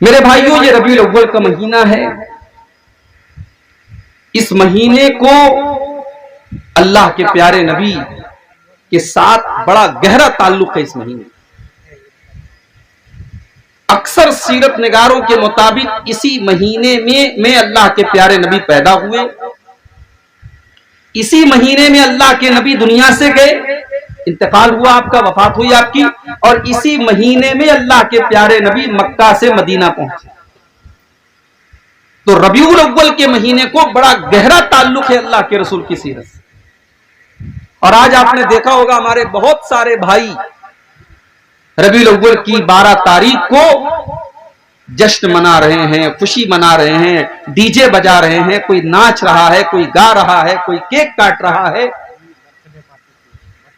मेरे भाइयों, ये रबीउल अव्वल का महीना है। इस महीने को अल्लाह के प्यारे नबी के साथ बड़ा गहरा ताल्लुक है। इस महीने अक्सर सीरत निगारों के मुताबिक इसी महीने में अल्लाह के प्यारे नबी पैदा हुए, इसी महीने में अल्लाह के नबी दुनिया से गए, इंतकाल हुआ आपका, वफात हुई आपकी, और इसी महीने में अल्लाह के प्यारे नबी मक्का से मदीना पहुंचे। तो रबीउल अव्वल के महीने को बड़ा गहरा ताल्लुक है अल्लाह के रसूल की सीरत से। और आज आपने देखा होगा हमारे बहुत सारे भाई रबीउल अव्वल की 12 तारीख को जश्न मना रहे हैं, खुशी मना रहे हैं, डीजे बजा रहे हैं, कोई नाच रहा है, कोई गा रहा है, कोई केक काट रहा है।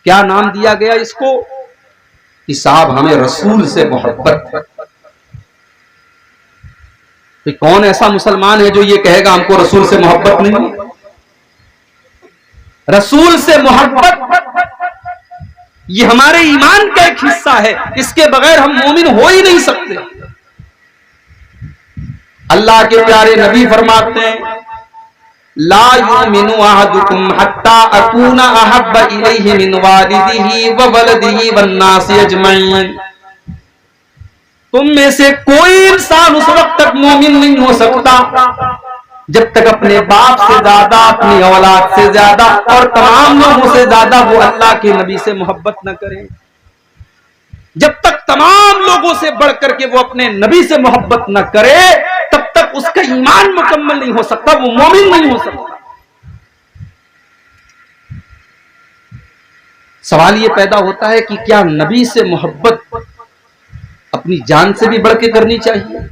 क्या नाम दिया गया इसको कि साहब हमें रसूल से मोहब्बत है। तो कौन ऐसा मुसलमान है जो ये कहेगा हमको रसूल से मोहब्बत नहीं? रसूल से मोहब्बत ये हमारे ईमान का एक हिस्सा है, इसके बगैर हम मोमिन हो ही नहीं सकते। अल्लाह के प्यारे नबी फरमाते हैं, ला युमिनु अहदुकुम हत्ता अकूना अहब्बा इलैहि मिन वालिदिही व वलदिही वन्नासि अजमईन। तुम में से कोई इंसान उस वक्त तक मोमिन नहीं हो सकता जब तक अपने बाप से ज्यादा, अपनी औलाद से ज्यादा और तमाम लोगों से ज्यादा वो अल्लाह के नबी से मोहब्बत न करे। जब तक तमाम लोगों से बढ़कर के वो अपने नबी से मोहब्बत न करे, तब तक उसका ईमान मुकम्मल नहीं हो सकता, वो मोमिन नहीं हो सकता। सवाल ये पैदा होता है कि क्या नबी से मोहब्बत अपनी जान से भी बढ़ के करनी चाहिए?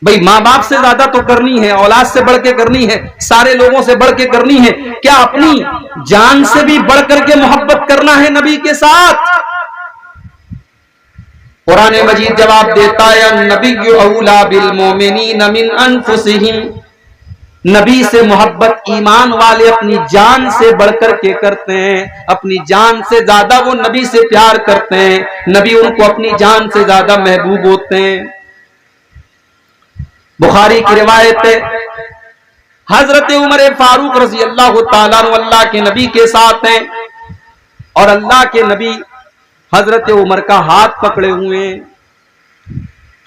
भाई मां बाप से ज्यादा तो करनी है, औलाद से बढ़ के करनी है, सारे लोगों से बढ़ के करनी है। क्या अपनी जान से भी बढ़ करके मोहब्बत करना है नबी के साथ? कुरान मजीद जवाब देता है, नबी औला बिल मोमिनीन मिन अनफुसिहिम। नबी से मोहब्बत ईमान वाले अपनी जान से बढ़कर के करते हैं, अपनी जान से ज्यादा वो नबी से प्यार करते हैं, नबी उनको अपनी जान से ज्यादा महबूब होते हैं। बुखारी की रिवायत है, हजरत उमर फारूक रजी अल्लाह ताला अन्हु अल्लाह के नबी के साथ हैं और अल्लाह के नबी हजरत उमर का हाथ पकड़े हुए हैं।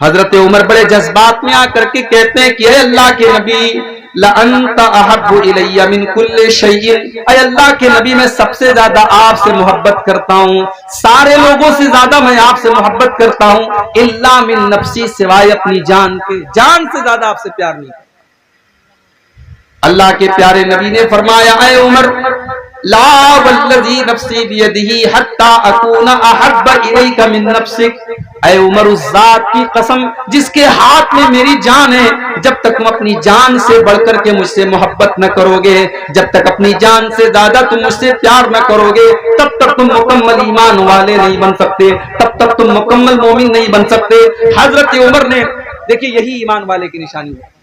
हजरत उमर बड़े जज्बात में आकर के कहते हैं कि अल्लाह के नबी लअन्ता अहब्बु इलैया मिन कुल्li शैइन। अल्लाह के नबी मैं सबसे ज्यादा आपसे मोहब्बत करता हूँ, सारे लोगों से ज्यादा मैं आपसे मोहब्बत करता हूँ, इल्ला मिन नफ्सी, सिवाय अपनी जान के। जान से ज्यादा आपसे प्यार नहीं। अल्लाह के प्यारे नबी ने फरमाया, ऐ उमर ला वल्लज़ी नफ्सी बियदिही हत्ता अकूना अहब्बा इलैका मिन नफ्सिक। ऐ उमर, उस जात की कसम जिसके हाथ में मेरी जान है, जब तक तुम अपनी जान से बढ़कर के मुझसे मोहब्बत न करोगे, जब तक अपनी जान से ज्यादा तुम मुझसे प्यार न करोगे, तब तक तुम मुकम्मल ईमान वाले नहीं बन सकते, तब तक तुम मुकम्मल मोमिन नहीं बन सकते। हजरत उमर ने, देखिए यही ईमान वाले की निशानी है।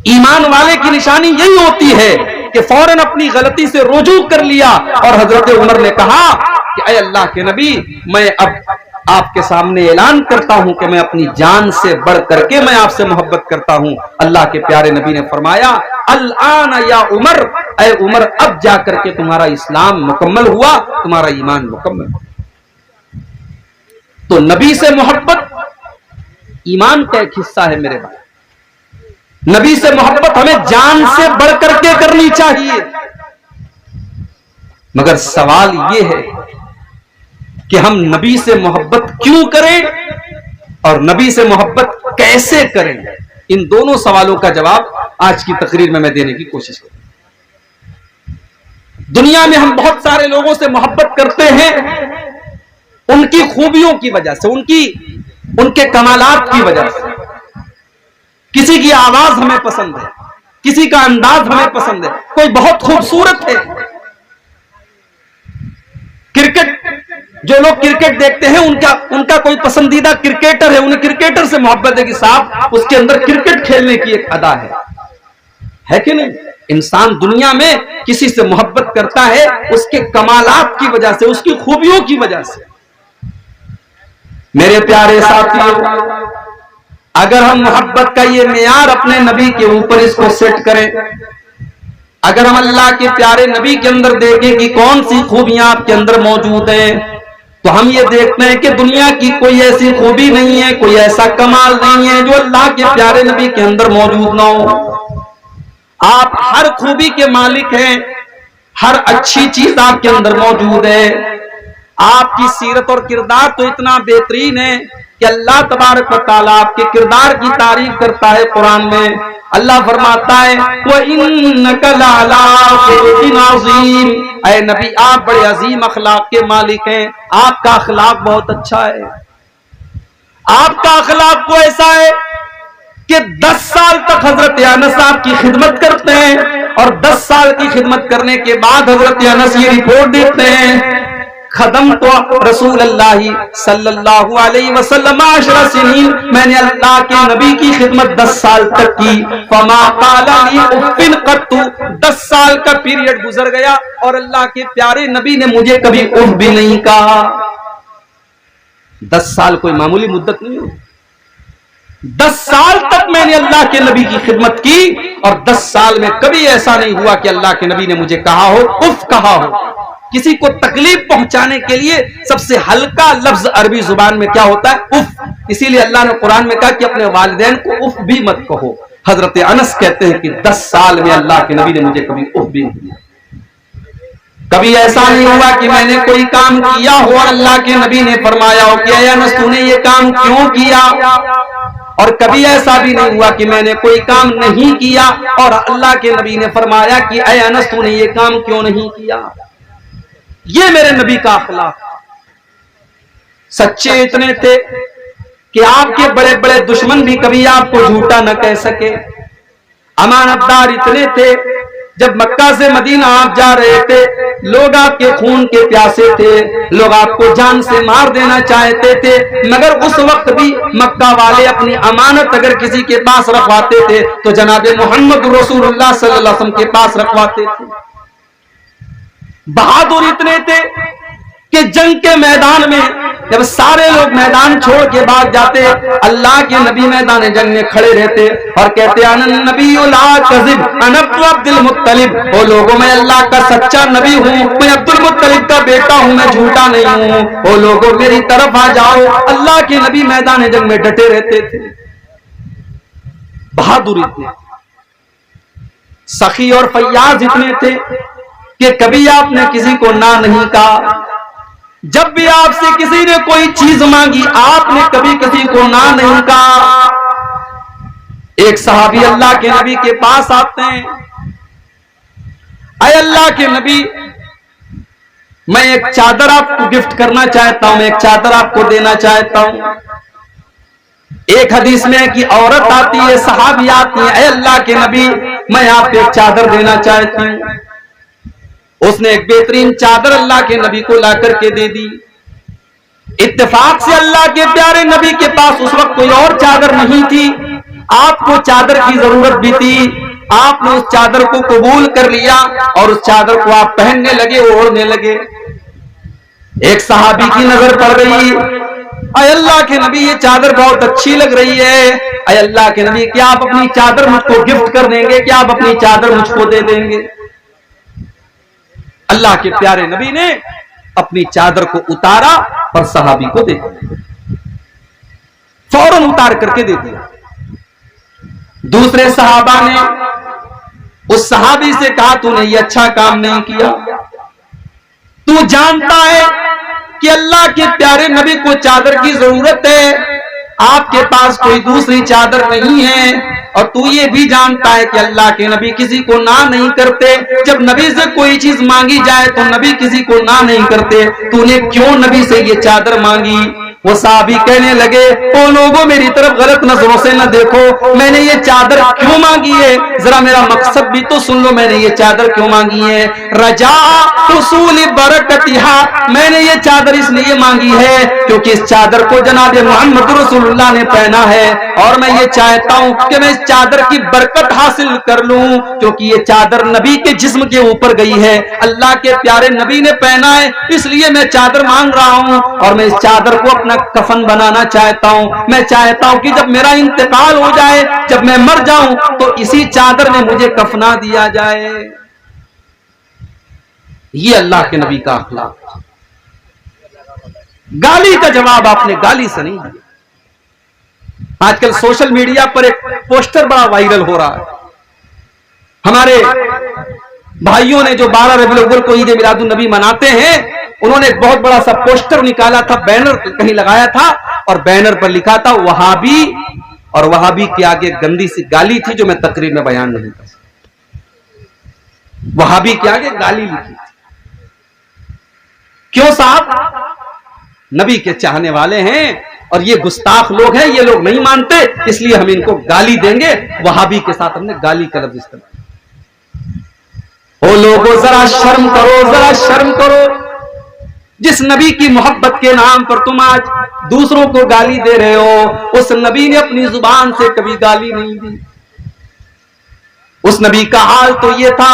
ईमान वाले की निशानी यही होती है कि फौरन अपनी गलती से रुजू कर लिया और हजरत उमर ने कहा कि ऐ अल्लाह के नबी, मैं अब आपके सामने ऐलान करता हूं कि मैं अपनी जान से बढ़ करके मैं आपसे मोहब्बत करता हूं। अल्लाह के प्यारे नबी ने फरमाया, अल आना या उमर, ऐ उमर अब जाकर के तुम्हारा इस्लाम मुकम्मल हुआ, तुम्हारा ईमान मुकम्मल। तो नबी से मोहब्बत ईमान का एक हिस्सा है मेरे भाई। नबी से मोहब्बत हमें जान से बढ़ करके करनी चाहिए। मगर सवाल यह है कि हम नबी से मोहब्बत क्यों करें और नबी से मोहब्बत कैसे करें? इन दोनों सवालों का जवाब आज की तकरीर में मैं देने की कोशिश करूंगा। दुनिया में हम बहुत सारे लोगों से मोहब्बत करते हैं उनकी खूबियों की वजह से, उनके कमालात की वजह से। किसी की आवाज हमें पसंद है, किसी का अंदाज हमें पसंद है, कोई बहुत खूबसूरत है। क्रिकेट, जो लोग क्रिकेट देखते हैं उनका कोई पसंदीदा क्रिकेटर है, उन्हें क्रिकेटर से मोहब्बत है कि साहब उसके अंदर क्रिकेट खेलने की एक अदा है कि नहीं? इंसान दुनिया में किसी से मोहब्बत करता है उसके कमालात की वजह से, उसकी खूबियों की वजह से। मेरे प्यारे साथियों, अगर हम मोहब्बत का ये मेयार अपने नबी के ऊपर इसको सेट करें, अगर हम अल्लाह के प्यारे नबी के अंदर देखें कि कौन सी खूबियां आपके अंदर मौजूद है, तो हम ये देखते हैं कि दुनिया की कोई ऐसी खूबी नहीं है, कोई ऐसा कमाल नहीं है जो अल्लाह के प्यारे नबी के अंदर मौजूद ना हो। आप हर खूबी के मालिक हैं, हर अच्छी चीज आपके अंदर मौजूद है। आपकी सीरत और किरदार तो इतना बेहतरीन है कि अल्लाह तबारक व तआला आपके किरदार की तारीफ करता है। कुरान में अल्लाह फरमाता है, व इन्नका लअला खुलुकिन अज़ीम, ऐ नबी आप बड़े अजीम अखलाक के मालिक हैं, आपका अखलाक बहुत अच्छा है। आपका अखलाक को ऐसा है कि 10 साल तक हजरत अनस आपकी खिदमत करते हैं और 10 साल की खिदमत करने के बाद हजरत अनस ये रिपोर्ट देते हैं, खदम तो रसूल अल्लाह सल्लल्लाहु अलैहि वसल्लम 10 सिनीन, मैंने अल्लाह के नबी की खिदमत 10 साल तक की। फमा क़ाला ली उफ़्फ़िन क़त्तु, 10 साल का पीरियड गुजर गया और अल्लाह के प्यारे नबी ने मुझे कभी उफ़ भी नहीं कहा। 10 साल कोई मामूली मुद्दत नहीं हो। 10 साल तक मैंने अल्लाह के नबी की खिदमत की और 10 साल में कभी ऐसा नहीं हुआ कि अल्लाह के नबी ने मुझे कहा हो, उफ कहा हो। किसी को तकलीफ पहुंचाने के लिए सबसे हल्का लफ्ज अरबी जुबान में क्या होता है? उफ। इसीलिए अल्लाह ने कुरान में कहा कि अपने वालिदैन को उफ भी मत कहो। हजरत अनस कहते हैं कि 10 साल में अल्लाह के नबी ने मुझे कभी उफ भी नहीं दिया। कभी ऐसा नहीं हुआ कि मैंने कोई काम किया हो और अल्लाह के नबी ने फरमाया हो कि अनस तूने ये काम क्यों किया, और कभी ऐसा भी नहीं हुआ कि मैंने कोई काम नहीं किया और अल्लाह के नबी ने फरमाया कि ऐ अनस तूने ये काम क्यों नहीं किया। ये मेरे नबी का अखलाक। सच्चे इतने थे कि आपके बड़े बड़े दुश्मन भी कभी आपको झूठा न कह सके। अमानतदार इतने थे, जब मक्का से मदीना आप जा रहे थे, लोग आपके खून के प्यासे थे, लोग आपको जान से मार देना चाहते थे, मगर उस वक्त भी मक्का वाले अपनी अमानत अगर किसी के पास रखवाते थे तो जनाबे मोहम्मद रसूलुल्लाह सल्लल्लाहु अलैहि वसल्लम के पास रखवाते थे। बहादुर इतने थे कि जंग के मैदान में जब सारे लोग मैदान छोड़ के भाग जाते, अल्लाह के नबी मैदान जंग में खड़े रहते और कहते अनन नबी ला कज़िब अना अब्दुल मुत्तलिब, ओ लोगों मैं अल्लाह का सच्चा नबी हूँ, मैं अब्दुल मुत्तलिब का बेटा हूँ, मैं झूठा नहीं हूँ, ओ लोगों मेरी तरफ आ जाओ। अल्लाह के नबी मैदान जंग में डटे रहते थे। बहादुर इतने, सखी और फैयाज इतने थे कि कभी आपने किसी को ना नहीं कहा। जब भी आपसे किसी ने कोई चीज मांगी आपने कभी किसी को ना नहीं कहा। एक सहाबी अल्लाह के नबी के पास आते हैं, अय अल्लाह के नबी मैं एक चादर आपको गिफ्ट करना चाहता हूं, मैं एक चादर आपको देना चाहता हूं। एक हदीस में कि औरत आती है, सहाबी आती है, अय अल्लाह के नबी मैं आपको एक चादर देना चाहती हूं। उसने एक बेहतरीन चादर अल्लाह के नबी को ला करके दे दी। इत्तेफाक से अल्लाह के प्यारे नबी के पास उस वक्त कोई और चादर नहीं थी, आपको चादर की जरूरत भी थी। आपने उस चादर को कबूल कर लिया और उस चादर को आप पहनने लगे, ओढ़ने लगे। एक सहाबी की नजर पड़ गई, अय अल्लाह के नबी ये चादर बहुत अच्छी लग रही है, अय अल्लाह के नबी क्या आप अपनी चादर मुझको गिफ्ट कर देंगे, क्या आप अपनी चादर मुझको दे देंगे। अल्लाह के प्यारे नबी ने अपनी चादर को उतारा और सहाबी को दे दिया, फौरन उतार करके दे दिया। दूसरे सहाबा ने उस सहाबी से कहा तूने ये अच्छा काम नहीं किया, तू जानता है कि अल्लाह के प्यारे नबी को चादर की जरूरत है, आपके पास कोई दूसरी चादर नहीं है, और तू ये भी जानता है कि अल्लाह के नबी किसी को ना नहीं करते। जब नबी से कोई चीज मांगी जाए तो नबी किसी को ना नहीं करते, तूने क्यों नबी से ये चादर मांगी। वो साहबी कहने लगे, ओ लोगों मेरी तरफ गलत नजरों से न देखो, मैंने ये चादर क्यों मांगी है, जरा मेरा मकसद भी तो सुन लो, मैंने ये चादर क्यों मांगी है। रजा हुसूल बरकतिहा, मैंने ये चादर इसलिए मांगी है क्योंकि इस चादर को जनाब मोहम्मद रसूलुल्लाह ने पहना है और मैं ये चाहता हूं कि मैं इस चादर की बरकत हासिल कर लूं, क्योंकि ये चादर नबी के जिस्म के ऊपर गई है, अल्लाह के प्यारे नबी ने पहना है, इसलिए मैं चादर मांग रहा हूं और मैं इस चादर को अपना अपना कफन बनाना चाहता हूं। मैं चाहता हूं कि जब मेरा इंतकाल हो जाए, जब मैं मर जाऊं, तो इसी चादर में मुझे कफना दिया जाए। ये अल्लाह के नबी का अखलाक था। गाली का जवाब आपने गाली से नहीं दिया। आजकल सोशल मीडिया पर एक पोस्टर बड़ा वायरल हो रहा है। हमारे भाइयों ने जो 12 रबीउल अव्वल को ईद मिलादुन नबी मनाते हैं, उन्होंने एक बहुत बड़ा सा पोस्टर निकाला था, बैनर कहीं लगाया था, और बैनर पर लिखा था वहाबी, और वहाबी के आगे गंदी सी गाली थी जो मैं तकरीर में बयान नहीं कर सकता। वहाबी के आगे गाली लिखी थी। क्यों साहब? नबी के चाहने वाले हैं और ये गुस्ताख लोग हैं, ये लोग नहीं मानते, इसलिए हम इनको गाली देंगे। वहाबी के साथ हमने गाली का लफ्ज इस्तेमाल। ओ लोगों, जरा शर्म करो, जरा शर्म करो। जिस नबी की मोहब्बत के नाम पर तुम आज दूसरों को गाली दे रहे हो, उस नबी ने अपनी जुबान से कभी गाली नहीं दी। उस नबी का हाल तो ये था।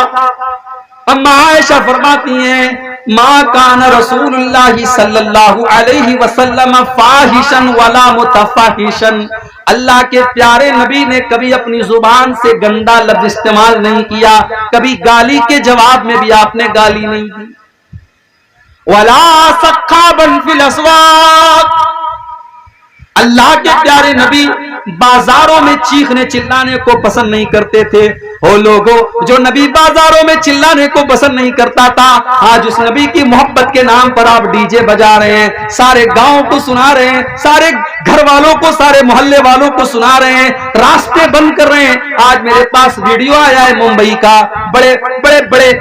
अम्मा आयशा फरमाती हैं, मा कान रसूलुल्लाह सल्लल्लाहु अलैहि वसल्लम फाहिशन वला मुतफाहिशन। अल्लाह के प्यारे नबी ने कभी अपनी जुबान से गंदा लफ्ज इस्तेमाल नहीं किया, कभी गाली के जवाब में भी आपने गाली नहीं दी। वला सख्खाबन फिल अस्वाक। अल्लाह के प्यारे नबी बाजारों में चीखने चिल्लाने को पसंद नहीं करते थे। हो लोगों, जो नबी बाजारों में चिल्लाने को पसंद नहीं करता था, आज उस नबी की मोहब्बत के नाम पर आप डीजे बजा रहे हैं, सारे गांव को सुना रहे हैं, सारे घर वालों को, सारे मोहल्ले वालों को सुना रहे हैं, रास्ते बंद कर रहे हैं। आज मेरे पास वीडियो आया है मुंबई का, बड़े बड़े बड़े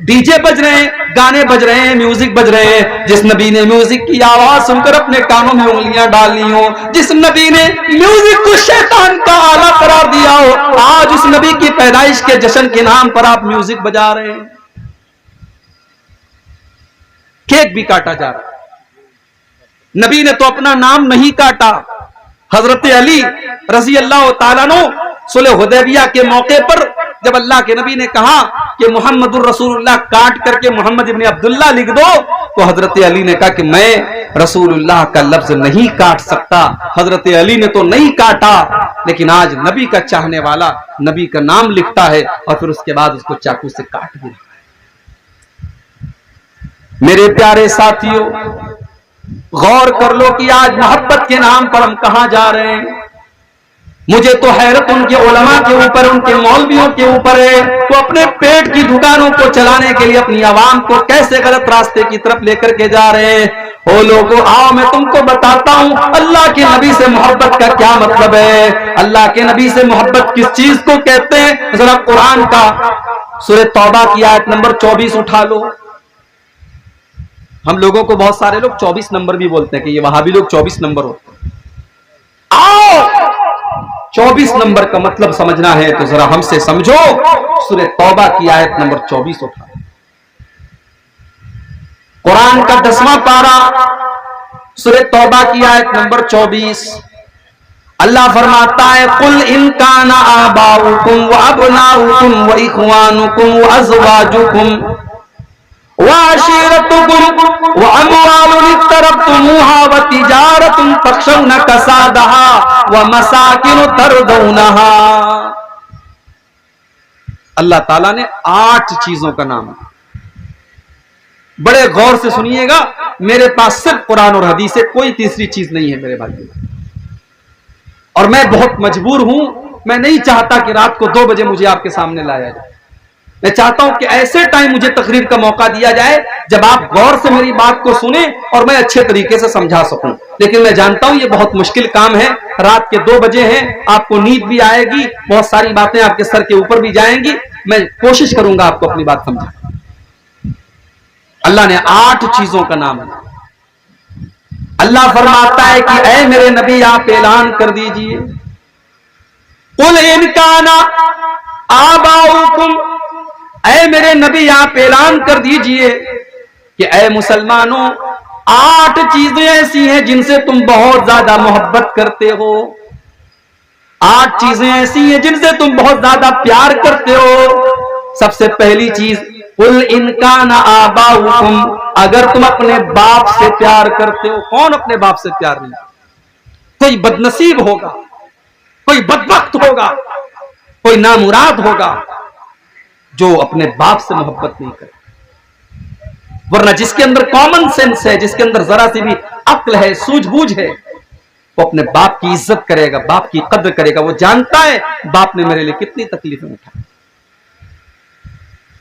डीजे बज रहे हैं, गाने बज रहे हैं, म्यूजिक बज रहे हैं। जिस नबी ने म्यूजिक की आवाज सुनकर अपने कानों में उंगलियां डालनी हो, जिस नबी ने म्यूजिक को शैतान का आला करार दिया हो, आज उस नबी की पैदाइश के जश्न के नाम पर आप म्यूजिक बजा रहे हैं। केक भी काटा जा रहा है। नबी ने तो अपना नाम नहीं काटा। हजरत अली रजी अल्लाह तआला अन्हु सुलह हुदैबिया के मौके पर जब अल्लाह के नबी ने कहा कि मुहम्मदुर रसूलुल्लाह काट करके मोहम्मद इब्न अब्दुल्लाह लिख दो, तो हजरत अली ने कहा कि मैं रसूलुल्लाह का लफ्ज नहीं काट सकता। हजरत अली ने तो नहीं काटा, लेकिन आज नबी का चाहने वाला नबी का नाम लिखता है और फिर उसके बाद उसको चाकू से काट भी रहा है। मेरे प्यारे साथियों, गौर कर लो कि आज मोहब्बत के नाम पर हम कहां जा रहे हैं। मुझे तो हैरत उनके उलमा के ऊपर, उनके मौलवियों के ऊपर है। तो अपने पेट की दुकानों को चलाने के लिए अपनी आवाम को कैसे गलत रास्ते की तरफ लेकर के जा रहे हैं। ओ लोगों, आओ मैं तुमको बताता हूं अल्लाह के नबी से मोहब्बत का क्या मतलब है। अल्लाह के नबी से मोहब्बत किस चीज को कहते हैं, जरा कुरान का सूरह तौबा की आयत नंबर 24 उठा लो। हम लोगों को बहुत सारे लोग 24 नंबर भी बोलते हैं कि ये वहाबी लोग 24 नंबर होते हैं। आओ 24 नंबर का मतलब समझना है तो जरा हमसे समझो। सूरह तौबा की आयत नंबर 24 उठा, कुरान का 10वां पारा, सूरह तौबा की आयत नंबर 24। अल्लाह फरमाता है, कुल इन काना आबाउकुम व अबनाउकुम व इख्वानुकुम व अज़वाजुकुम व अशीरतुकुम व अमवालुन इक्तरब्तुमूहा व तिजारतुन तख्शौना कसादहा व मसाकिन तरदौनहा। अल्लाह ताला ने 8 चीजों का नाम, बड़े गौर से सुनिएगा। मेरे पास सिर्फ कुरान और हदीस है, कोई तीसरी चीज नहीं है मेरे भाई। और मैं बहुत मजबूर हूं, मैं नहीं चाहता कि रात को 2 बजे मुझे आपके सामने लाया जाए। मैं चाहता हूं कि ऐसे टाइम मुझे तकरीर का मौका दिया जाए जब आप गौर से मेरी बात को सुने और मैं अच्छे तरीके से समझा सकूं। लेकिन मैं जानता हूं ये बहुत मुश्किल काम है। रात के 2 बजे हैं, आपको नींद भी आएगी, बहुत सारी बातें आपके सर के ऊपर भी जाएंगी। मैं कोशिश करूंगा आपको अपनी बात समझा। अल्लाह ने 8 चीजों का नाम है। अल्लाह फरमाता है कि ऐ मेरे नबी आप ऐलान कर दीजिए, कुल इन काना आबाउकुम, ऐ मेरे नबी आप ऐलान कर दीजिए कि ऐ मुसलमानों 8 चीजें ऐसी हैं जिनसे तुम बहुत ज्यादा मोहब्बत करते हो। 8 चीजें ऐसी हैं जिनसे तुम बहुत ज्यादा प्यार करते हो। सबसे पहली चीज कुल इनकान आबाउकुम, अगर तुम अपने बाप से प्यार करते हो। कौन अपने बाप से प्यार नहीं? कोई बदनसीब होगा, कोई बदबख्त होगा, कोई नामुराद होगा जो अपने बाप से मोहब्बत नहीं करे। वरना जिसके अंदर कॉमन सेंस है, जिसके अंदर जरा सी भी अक्ल है, सूझबूझ है, वो अपने बाप की इज्जत करेगा, बाप की कद्र करेगा। वो जानता है बाप ने मेरे लिए कितनी तकलीफें उठाई।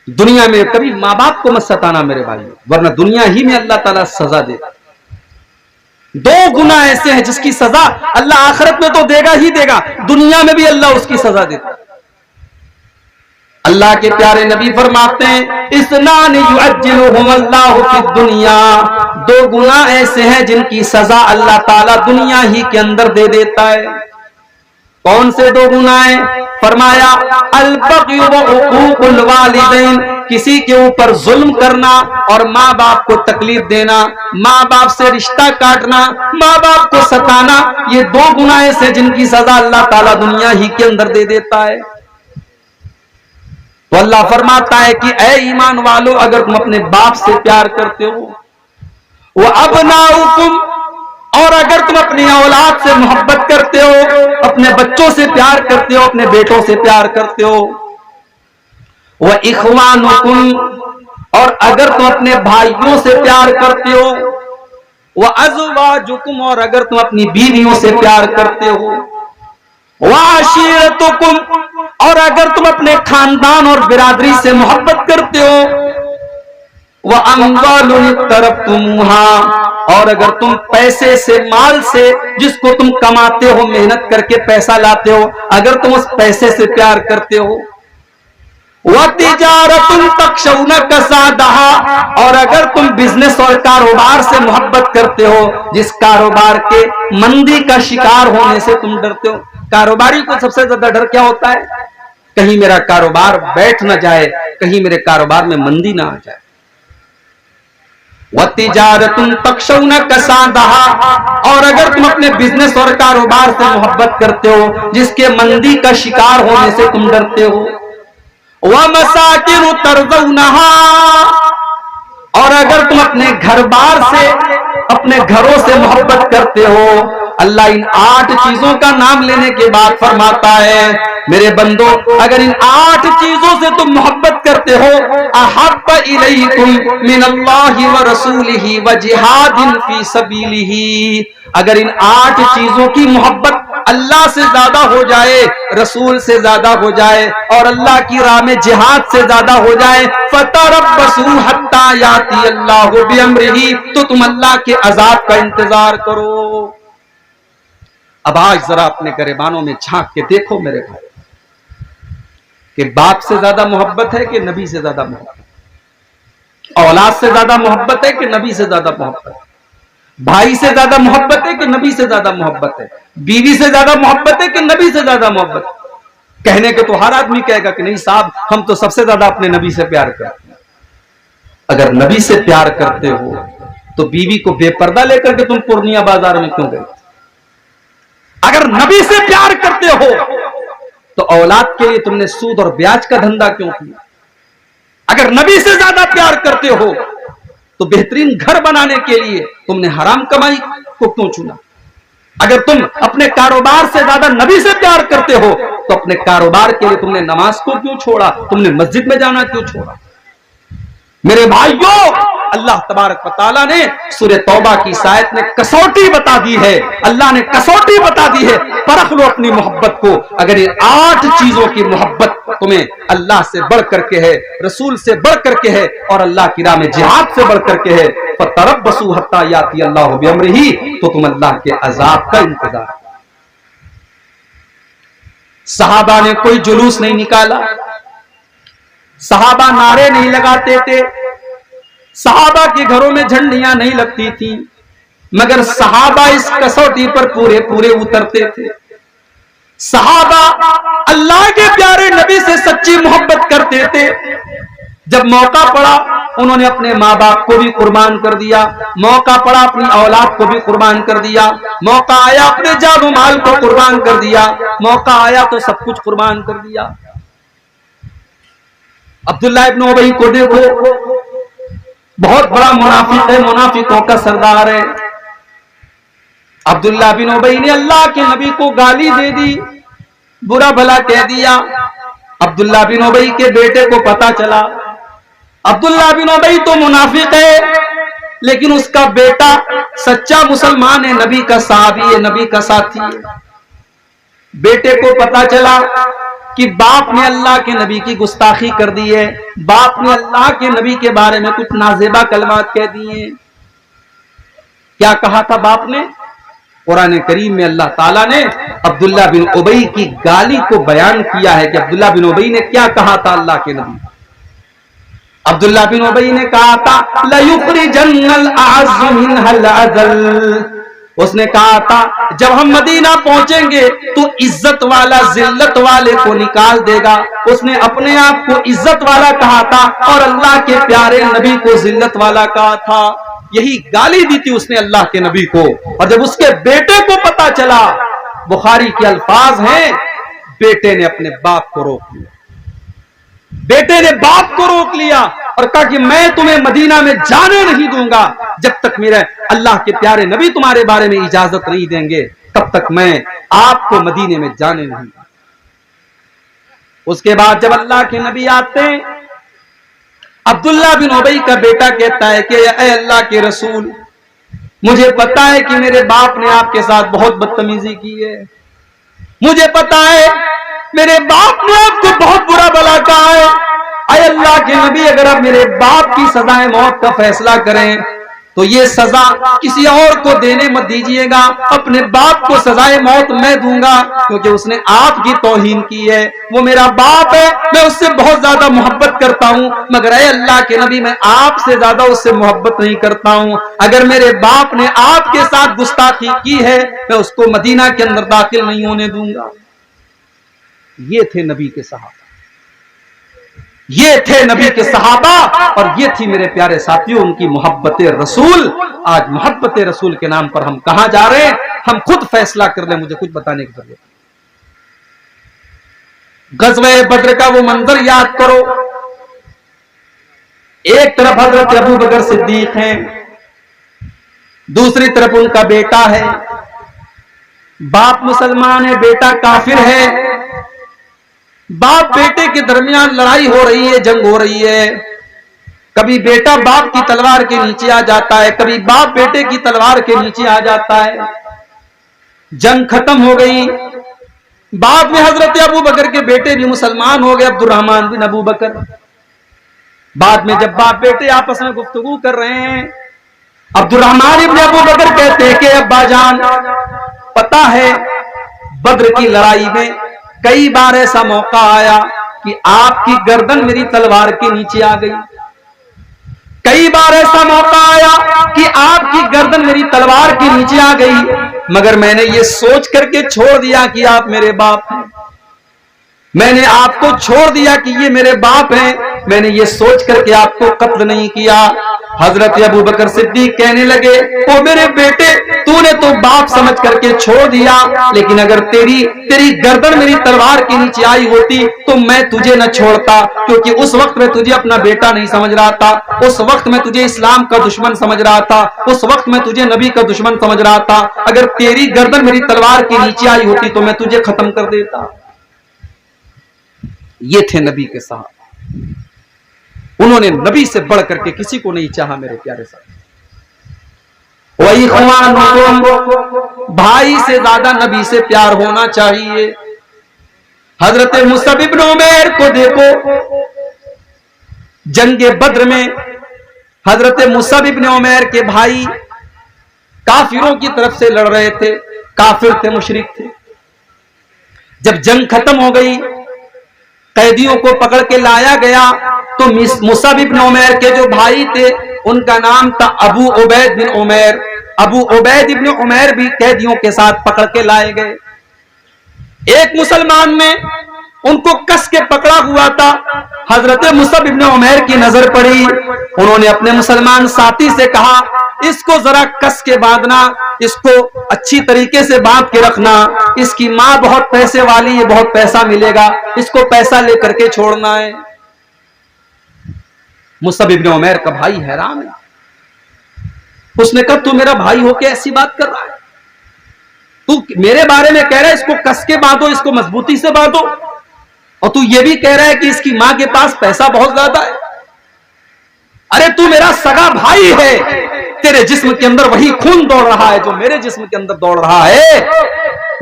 दुनिया में कभी मां बाप को मत सताना मेरे भाई, वरना दुनिया ही में अल्लाह ताला सजा देगा। 2 गुना ऐसे हैं जिसकी सजा अल्लाह आखिरत में तो देगा ही देगा, दुनिया में भी अल्लाह उसकी सजा देता है। अल्लाह के प्यारे नबी फरमाते हैं, इसनान युअज्जिलुहुम अल्लाहु फिद दुनिया, 2 गुना ऐसे हैं जिनकी सजा अल्लाह ताला दुनिया ही के अंदर दे देता है। कौन से 2 गुनाह? फरमाया अल-बग़य व उक़ूक़ुल वालिदैन, किसी के ऊपर जुल्म करना और माँ बाप को तकलीफ देना, माँ बाप से रिश्ता काटना, माँ बाप को सताना, ये 2 गुनाह ऐसे जिनकी सजा अल्लाह ताला दुनिया ही के अंदर दे देता है। तो अल्लाह फरमाता है कि ऐ ईमान वालों, अगर तुम अपने बाप से प्यार करते हो, वो अबनाउकुम, और अगर तुम अपनी औलाद से मोहब्बत करते हो, अपने बच्चों से प्यार करते हो, अपने बेटों से प्यार करते हो, वह इख्वानुकुम, और अगर तुम अपने भाइयों से प्यार करते हो, वह अज़वाजुकुम, और अगर तुम अपनी बीवियों से प्यार करते हो, वह आशीरतुकुम, और अगर तुम अपने खानदान और बिरादरी से मोहब्बत करते हो, वह अम्वालुन तरफ्तुमुहा, और अगर तुम पैसे से, माल से, जिसको तुम कमाते हो, मेहनत करके पैसा लाते हो, अगर तुम उस पैसे से प्यार करते हो, वह तिजारतुन तखशौना कसादहा, और अगर तुम बिजनेस और कारोबार से मोहब्बत करते हो, जिस कारोबार के मंदी का शिकार होने से तुम डरते हो। कारोबारी को सबसे ज्यादा डर क्या होता है? कहीं मेरा कारोबार बैठ ना जाए, कहीं मेरे कारोबार में मंदी ना आ जाए। वतिजारतुन तखशौना कसादहा, और अगर तुम अपने बिजनेस और कारोबार से मोहब्बत करते हो, जिसके मंदी का शिकार होने से तुम डरते हो, वह मसाकिन तरज़ौनहा, और अगर तुम अपने घर बार से, अपने घरों से मोहब्बत करते हो। अल्लाह इन 8 चीजों का नाम लेने के बाद फरमाता है, मेरे बंदो, अगर इन 8 चीजों से तुम मोहब्बत करते हो, अहब्ब इलैकुम मिनल्लाहि व रसूलिही व जिहादिन फी सबीलिही, अगर इन 8 चीजों की मोहब्बत अल्लाह से ज्यादा हो जाए, रसूल से ज्यादा हो जाए, और अल्लाह की राह में जिहाद से ज्यादा हो जाए, फतरब्बसू हत्ता याती अल्लाहु बिअम्रिही, तो तुम अल्लाह के अजाब का इंतजार करो। अब आज जरा अपने गरेबानों में झांक के देखो मेरे भाई, कि बाप से ज्यादा मोहब्बत है कि नबी से ज्यादा मोहब्बत, औलाद से ज्यादा मोहब्बत है कि नबी से ज्यादा मोहब्बत, भाई से ज्यादा मोहब्बत है कि नबी से ज्यादा मोहब्बत है, बीवी से ज्यादा मोहब्बत है कि नबी से ज्यादा मोहब्बत। कहने के तो हर आदमी कहेगा कि नहीं साहब, हम तो सबसे ज्यादा अपने नबी से प्यार करते हैं। अगर नबी से प्यार करते हो तो बीवी को बेपर्दा लेकर के तुम पूर्णिया बाजार में क्यों गए? अगर नबी से प्यार करते हो तो औलाद के लिए तुमने सूद और ब्याज का धंधा क्यों किया? अगर नबी से ज्यादा प्यार करते हो तो बेहतरीन घर बनाने के लिए तुमने हराम कमाई को क्यों चुना? अगर तुम अपने कारोबार से ज्यादा नबी से प्यार करते हो तो अपने कारोबार के लिए तुमने नमाज को क्यों छोड़ा? तुमने मस्जिद में जाना क्यों छोड़ा? मेरे भाइयों, अल्लाह तबारक व तआला ने सूरह तौबा की आयत में कसौटी बता दी है, अल्लाह ने कसौटी बता दी है, परख लो अपनी मोहब्बत को। अगर ये 8 चीजों की मोहब्बत तुम्हें अल्लाह से बढ़ करके है, रसूल से बढ़ करके है, और अल्लाह की राह में जिहाद से बढ़ करके है, फतरब्बसू हत्ता याती अल्लाहु बिअम्रिही, तो तुम अल्लाह के अजाब का इंतजार। सहाबा ने कोई जुलूस नहीं निकाला, सहाबा नारे नहीं लगाते थे, सहाबा के घरों में झंडियां नहीं लगती थी, मगर सहाबा इस कसौटी पर पूरे पूरे उतरते थे। सहाबा अल्लाह के प्यारे नबी से सच्ची मोहब्बत करते थे। जब मौका पड़ा उन्होंने अपने माँ बाप को भी कुर्बान कर दिया, मौका पड़ा अपनी औलाद को भी कुर्बान कर दिया, मौका आया अपने जान माल को कुर्बान कर दिया, मौका आया तो सब कुछ कुर्बान कर दिया। अब्दुल्ला इब्न उबई को देखो, बहुत बड़ा मुनाफिक है, मुनाफिकों का सरदार है। अब्दुल्ला बिन उबई ने अल्लाह के नबी को गाली दे दी, बुरा भला कह दिया। अब्दुल्ला बिन उबई के बेटे को पता चला। अब्दुल्ला बिन उबई तो मुनाफिक है, लेकिन उसका बेटा सच्चा मुसलमान है, नबी का सहाबी है, नबी का साथी है। बेटे को पता चला कि बाप ने अल्लाह के नबी की गुस्ताखी कर दी है, बाप ने अल्लाह के नबी के बारे में कुछ नाजेबा कलमात कह दिए। क्या कहा था बाप ने? कुरान करीम में अल्लाह ताला ने अब्दुल्ला बिन उबई की गाली को बयान किया है कि अब्दुल्ला बिन उबई ने क्या कहा था अल्लाह के नबी। अब्दुल्ला बिन उबई ने कहा था लयुखरिजन्नल अअज़्ज़ु मिनहल अज़ल। उसने कहा था जब हम मदीना पहुंचेंगे तो इज्जत वाला जिल्लत वाले को निकाल देगा। उसने अपने आप को इज्जत वाला कहा था और अल्लाह के प्यारे नबी को जिल्लत वाला कहा था। यही गाली दी थी उसने अल्लाह के नबी को। और जब उसके बेटे को पता चला, बुखारी के अल्फाज हैं, बेटे ने अपने बाप को रोक लिया। बेटे ने बाप को रोक लिया और कहा कि मैं तुम्हें मदीना में जाने नहीं दूंगा जब तक मेरे अल्लाह के प्यारे नबी तुम्हारे बारे में इजाजत नहीं देंगे, तब तक मैं आपको मदीने में जाने नहीं दूंगा। उसके बाद जब अल्लाह के नबी आते हैं, अब्दुल्ला बिन उबई का बेटा कहता है कि ऐ अल्लाह के रसूल, मुझे पता है कि मेरे बाप ने आपके साथ बहुत बदतमीजी की है, मुझे पता है मेरे बाप ने आपको बहुत बुरा भला कहा है। ऐ अल्लाह के नबी, अगर आप मेरे बाप की सजाए मौत का फैसला करें तो ये सजा किसी और को देने मत दीजिएगा, अपने बाप को सजाए मौत मैं दूंगा, क्योंकि उसने आपकी तौहीन की है। वो मेरा बाप है, मैं उससे बहुत ज्यादा मोहब्बत करता हूं, मगर ऐ अल्लाह के नबी, मैं आपसे ज्यादा उससे मोहब्बत नहीं करता हूं। अगर मेरे बाप ने आपके साथ गुस्ताखी की है, मैं उसको मदीना के अंदर दाखिल नहीं होने दूंगा। ये थे नबी के सहाबा, ये थे नबी के सहाबा, और ये थी मेरे प्यारे साथियों उनकी मोहब्बत रसूल। आज मोहब्बत रसूल के नाम पर हम कहां जा रहे हैं, हम खुद फैसला कर लें, मुझे कुछ बताने की जरूरत। गज़वे बद्र का वो मंजर याद करो। एक तरफ हजरत अबू बकर सिद्दीक हैं, दूसरी तरफ उनका बेटा है। बाप मुसलमान है, बेटा काफिर है। बाप बेटे के दरमियान लड़ाई हो रही है, जंग हो रही है। कभी बेटा बाप की तलवार के नीचे आ जाता है, कभी बाप बेटे की तलवार के नीचे आ जाता है। जंग खत्म हो गई। बाद में हजरत अबू बकर के बेटे भी मुसलमान हो गए, अब्दुर्रहमान बिन अबू बकर। बाद में जब बाप बेटे आपस में गुफ्तगू कर रहे हैं, अब्दुर्रहमान इब्न अबू बकर कहते हैं कि अब्बा जान, पता है बद्र की लड़ाई में कई बार ऐसा मौका आया कि आपकी गर्दन मेरी तलवार के नीचे आ गई। कई बार ऐसा मौका आया कि आपकी गर्दन मेरी तलवार के नीचे आ गई, मगर मैंने ये सोच करके छोड़ दिया कि आप मेरे बाप हैं। मैंने आपको छोड़ दिया कि ये मेरे बाप हैं, मैंने ये सोच करके आपको कत्ल नहीं किया। हजरत अबू बकर सिद्दीक कहने लगे, ओ मेरे बेटे, तूने तो बाप समझ करके छोड़ दिया, लेकिन अगर तेरी गर्दन मेरी तलवार के नीचे आई होती तो मैं तुझे न छोड़ता, क्योंकि उस वक्त मैं तुझे अपना बेटा नहीं समझ रहा था, उस वक्त मैं तुझे इस्लाम का दुश्मन समझ रहा था, उस वक्त मैं तुझे नबी का दुश्मन समझ रहा था। अगर तेरी गर्दन मेरी तलवार के नीचे आई होती तो मैं तुझे खत्म कर देता। ये थे नबी के साहब, उन्होंने नबी से बढ़ करके किसी को नहीं चाहा। मेरे प्यारे साहब, वही भाई से ज्यादा नबी से प्यार होना चाहिए। हजरत मुसअब इब्न उमैर को देखो, जंगे बद्र में हजरत मुसअब इब्न उमैर के भाई काफिरों की तरफ से लड़ रहे थे, काफिर थे, मुशरिक थे। जब जंग खत्म हो गई, कैदियों को पकड़ के लाया गया, तो मुसअब इब्न उमैर के जो भाई थे उनका नाम था अबू उबैद बिन उमैर। अबू उबैद इब्न उमैर भी कैदियों के साथ पकड़ के लाए गए। एक मुसलमान ने उनको कस के पकड़ा हुआ था। हजरत मुसअब इब्न उमैर की नजर पड़ी, उन्होंने अपने मुसलमान साथी से कहा, इसको जरा कस के बांधना, इसको अच्छी तरीके से बांध के रखना, इसकी माँ बहुत पैसे वाली है, बहुत पैसा मिलेगा, इसको पैसा लेकर के छोड़ना है। मुसअब इब्न उमैर का भाई हैरान है। उसने कहा तू मेरा भाई हो के ऐसी बात कर रहा है, तू मेरे बारे में कह रहा है इसको कस के बांधो, इसको मजबूती से बांधो, और तू ये भी कह रहा है कि इसकी मां के पास पैसा बहुत ज्यादा है। अरे तू मेरा सगा भाई है, तेरे जिस्म के अंदर वही खून दौड़ रहा है जो मेरे जिस्म के अंदर दौड़ रहा है,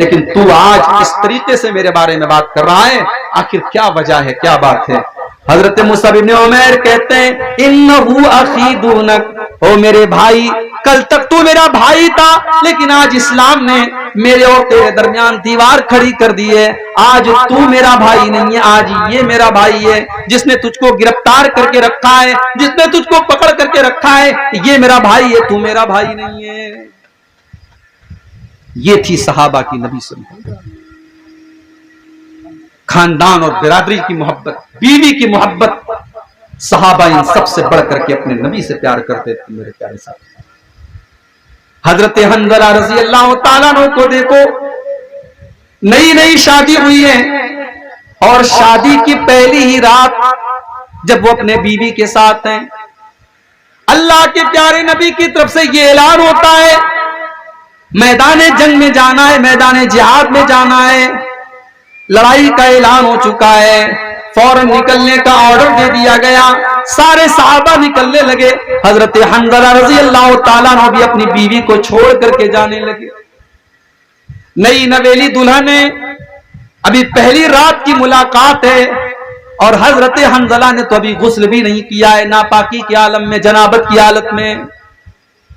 लेकिन तू आज इस तरीके से मेरे बारे में बात कर रहा है, आखिर क्या वजह है, क्या बात है? हजरत मुसअब इब्न उमैर कहते हैं इन्नहु अखी दूनक, ओ मेरे भाई, कल तक तू मेरा भाई था, लेकिन आज इस्लाम ने मेरे और तेरे दरमियान दीवार खड़ी कर दी है। आज तू मेरा भाई नहीं है, आज ये मेरा भाई है जिसने तुझको गिरफ्तार करके रखा है, जिसने तुझको पकड़ करके रखा है, ये मेरा भाई है, तू मेरा भाई नहीं है। ये थी सहाबा की नबी से खानदान और बिरादरी की मोहब्बत, बीवी की मोहब्बत। सहाबा इन सबसे बढ़ करके अपने नबी से प्यार करते थे। मेरे प्यारे साहब, हजरत हंज़ला रज़ी अल्लाह ताला अन्हु को देखो, नई नई शादी हुई है और शादी की पहली ही रात जब वो अपने बीवी के साथ हैं, अल्लाह के प्यारे नबी की तरफ से ये ऐलान होता है मैदान जंग में जाना है, मैदान जिहाद में जाना है, लड़ाई का ऐलान हो चुका है, फौरन निकलने का ऑर्डर दे दिया गया। सारे सहाबा निकलने लगे। हजरत हंज़ला रज़ी अल्लाह ताला अन्हु भी अपनी बीवी को छोड़ करके जाने लगे। नई नवेली दुल्हन है, अभी पहली रात की मुलाकात है, और हजरत हंज़ला ने तो अभी गुस्ल भी नहीं किया है, नापाकी के आलम में, जनाबत की हालत में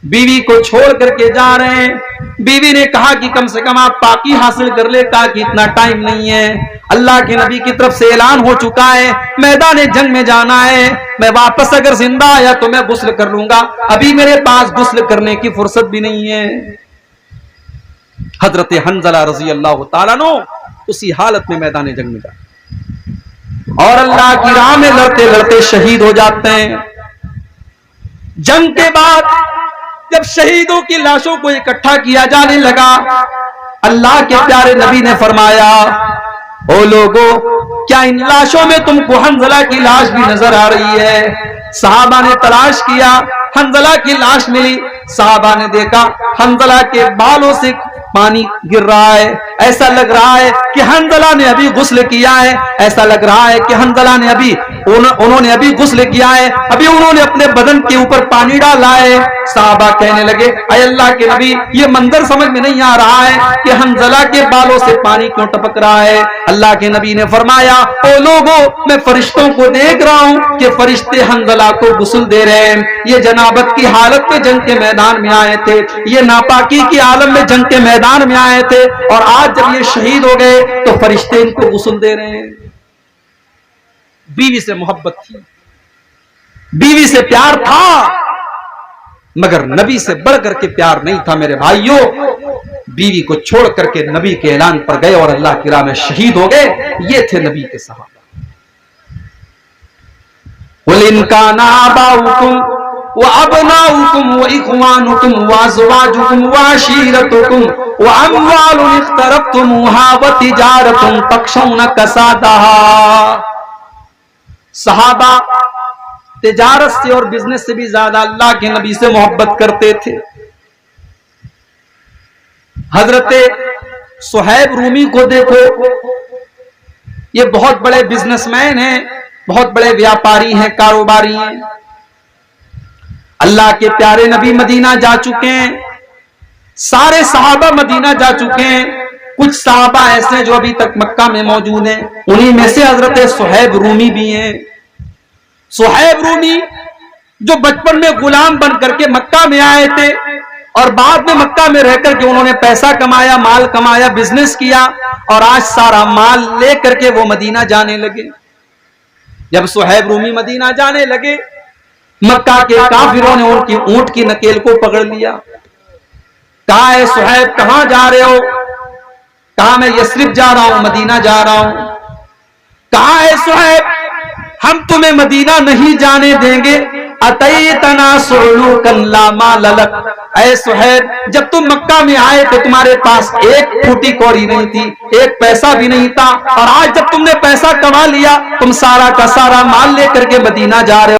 बीवी को छोड़ करके जा रहे हैं। बीवी ने कहा कि कम से कम आप पाकी हासिल कर ले, कहा कि इतना टाइम नहीं है, अल्लाह के नबी की तरफ से ऐलान हो चुका है मैदान जंग में जाना है, मैं वापस अगर जिंदा आया तो मैं गुस्ल कर लूंगा, अभी मेरे पास गुस्ल करने की फुर्सत भी नहीं है। हजरत हंज़ला रज़ी अल्लाह ताला अन्हु उसी हालत में मैदान जंग में जाते और अल्लाह की राह में लड़ते लड़ते शहीद हो जाते हैं। जंग के बाद जब शहीदों की लाशों को इकट्ठा किया जाने लगा, अल्लाह के प्यारे नबी ने फरमाया, ओ लोगों, क्या इन लाशों में तुमको हंज़ला की लाश भी नजर आ रही है? सहाबा ने तलाश किया, हंज़ला की लाश मिली। सहाबा ने देखा हंज़ला के बालों से पानी गिर रहा है, ऐसा लग रहा है कि हंज़ला ने अभी गुस्ल किया है, ऐसा लग रहा है कि हंज़ला ने अभी उन्होंने अभी गुस्ल किया है, अभी उन्होंने अपने बदन के ऊपर पानी डाला है। सहाबा कहने लगे, ऐ अल्लाह के नबी, ये मंजर समझ में नहीं आ रहा है कि हंज़ला के बालों से पानी क्यों टपक रहा है। अल्लाह के नबी ने फरमाया, ओ लोगों, मैं फरिश्तों को देख रहा हूं कि फरिश्ते हंज़ला को गुस्ल दे रहे हैं। ये जनाबत की हालत में जंग के मैदान में आए थे, ये नापाकी की आलम में जंग के मैदान में आए थे, और आज जब ये शहीद हो गए तो फरिश्ते इनको गुस्ल दे रहे हैं। बीवी से मोहब्बत थी, बीवी से प्यार था, मगर नबी से बढ़ करके प्यार नहीं था। मेरे भाइयों, बीवी को छोड़ करके नबी के ऐलान पर गए और अल्लाह की राह में शहीद हो गए। ये थे नबी के सहाबा। वलिनकाना आबाउकुम व अबनाउकुम व इख्वानुकुम व अज़वाजुकुम व अशीरतुकुम व अम्वालुन इख्तरफ्तुमुहा व तिजारतुन तखशौना कसादहा। सहाबा तिजारत से और बिजनेस से भी ज्यादा अल्लाह के नबी से मोहब्बत करते थे। हजरत सुहैब रूमी को देखो, ये बहुत बड़े बिजनेसमैन हैं, बहुत बड़े व्यापारी हैं, कारोबारी हैं। अल्लाह के प्यारे नबी मदीना जा चुके हैं, सारे सहाबा मदीना जा चुके हैं, कुछ सहाबा ऐसे जो अभी तक मक्का में मौजूद हैं, उन्हीं में से हजरत सुहैब रूमी भी हैं। सुहैब रूमी जो बचपन में गुलाम बन करके मक्का में आए थे और बाद में मक्का में रहकर के उन्होंने पैसा कमाया, माल कमाया, बिजनेस किया, और आज सारा माल लेकर के वो मदीना जाने लगे। जब सुहैब रूमी मदीना जाने लगे, मक्का के काफिरों ने उनकी ऊंट की नकेल को पकड़ लिया। कहा, है सुहैब, कहां जा रहे हो? कहा, मैं यस्रिब जा रहा हूं, मदीना जा रहा हूं। कहा, है सुहैब, हम तुम्हें मदीना नहीं जाने देंगे। अतैतना सुलूकन ला माल लक, ऐ सुहैब, जब तुम मक्का में आए तो तुम्हारे पास एक फूटी कौड़ी नहीं थी, एक पैसा भी नहीं था, और आज जब तुमने पैसा कमा लिया, तुम सारा का सारा माल लेकर के मदीना जा रहे हो।